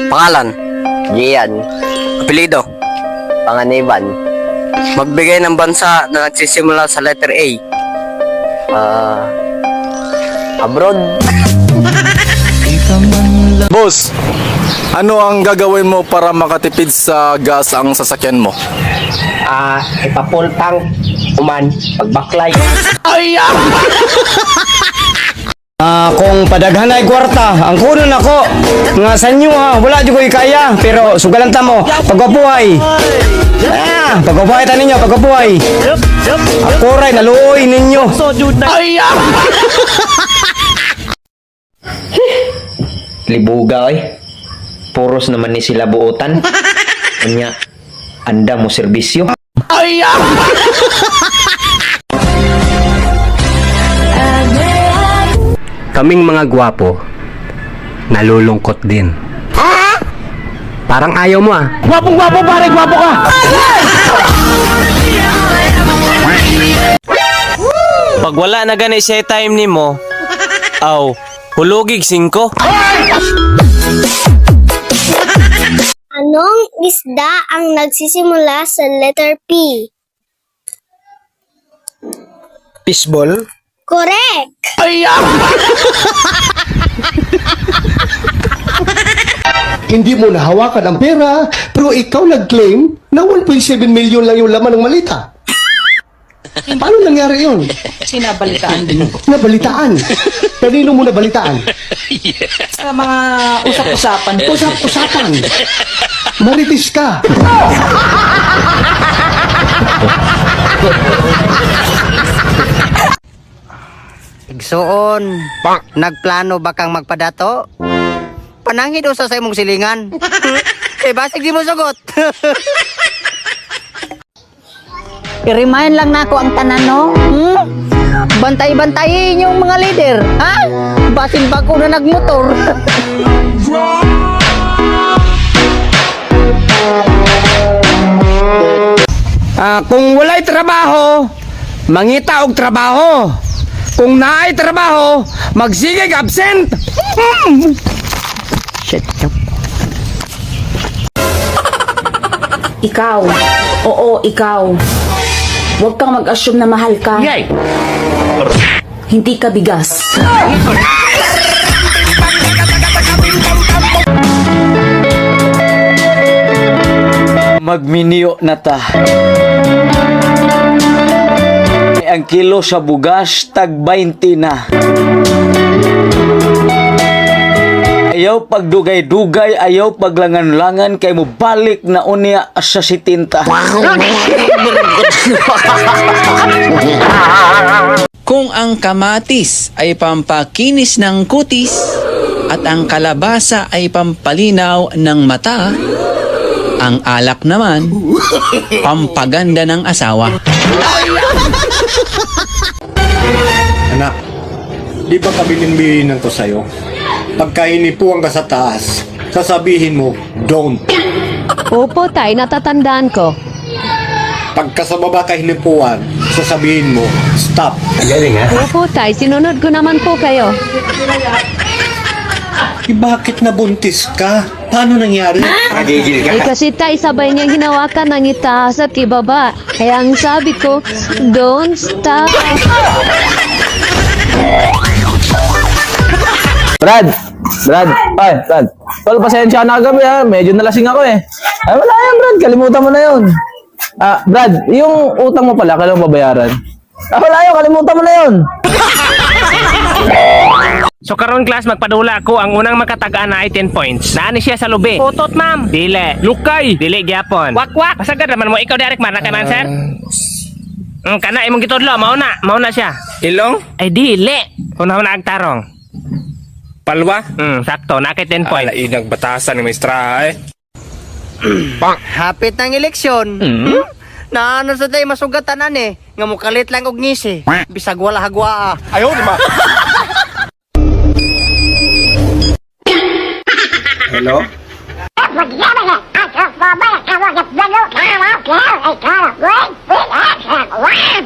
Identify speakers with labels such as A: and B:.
A: Pangalan?
B: Gian.
A: Apelido?
B: Panganiban.
A: Magbigay ng bansa na nagsisimula sa letter A.
B: Abroad.
C: Boss, ano ang gagawin mo para makatipid sa gas ang sasakyan mo?
B: Ipapul tank. Uman. Pagbaklay.
D: Kung padaghanay kwarta, ang kuno nako nga sa inyo ha, wala jud ko kaya, pero sugalan ta mo pagkabuhay. Pagkabuhay ta ninyo, pagkabuhay. Ako ray naluoy ninyo.
E: Libuga oy. Puros naman ni sila buotan. Kanya anda mo serbisyo.
F: Kaming mga gwapo, nalulungkot din. Parang ayaw mo ah.
D: Gwapong-gwapo pare, gwapo ka.
G: Pag wala na gani siya time ni mo, hulugig 5.
H: Anong isda ang nagsisimula sa letter P?
D: Fishball.
H: Correct!
I: Hindi mo nahawakan ang pera, pero ikaw nag-claim na 1.7 million lang yung laman ng malita. Paano nangyari yun?
J: Sinabalitaan din.
I: Nabalitaan. Kanino mo nabalitaan?
J: Sa mga usap-usapan.
I: Usap-usapan. Maritis ka.
A: Igsuon, nagplano ba kang magpadato? Panangin usa sa imong silingan. Basig di mo sagot.
J: I-remind lang nako ang tanan, no? Bantay-bantayin yung mga leader, ha? Basin pa ko na nagmotor.
D: Kung walay trabaho, mangita og trabaho. Kung naay trabaho, magsigig absent. Shit.
J: Ikaw. Oo, ikaw. Huwag kang mag-assume na mahal ka. Hindi ka bigas.
D: Magminyo na ta. Ang kilo sa bugas, tag 20 na. Ayaw pagdugay-dugay, ayaw paglangan-langan, kay mo balik na unya sa sitinta.
K: Kung ang kamatis ay pampakinis ng kutis at ang kalabasa ay pampalinaw ng mata, ang alak naman, pampaganda ng asawa.
I: Anak, di ba kabilin-bilinan ko sa'yo? Pagka hinipuan ka sa taas, sasabihin mo, don't.
J: Opo, tay. Natatandaan ko.
I: Pagka sa baba ka hinipuan, sasabihin mo, stop.
J: Opo, tay. Sinunod ko naman po kayo.
I: Bakit nabuntis ka? Paano nangyari?
J: Kasi tay, sabay niya hinawakan ng itaas at ibaba. Kaya ang sabi ko, don't stop.
D: Brad! Tol, pasensya na kagabi ha. Medyo nalasing ako eh. Ay, wala yan, Brad. Kalimutan mo na yun. Brad, yung utang mo pala, kailangan babayaran. Wala yun, kalimutan mo na yun.
G: So karon class magpadula ako ang unang makatagaan na ay 10 points. Naani siya sa lubi. Utot ma'am. Dili. Lukay. Dili gyapon. Wak. Pasagad naman mo ikaw direct man kay man sir. Kana imong gitudlo mao na siya. Ilong? Ay dili. Kunahon na agtarong. Palwa? Sakto na kay 10 points. Inag batasan ni maestra eh.
A: Hapit ng eleksyon. Naano sa day masugatanan eh. Nga mukalit lang og ngisi. Bisag wala hagwa.
I: Ayaw, di ba? Hello?
H: Wait,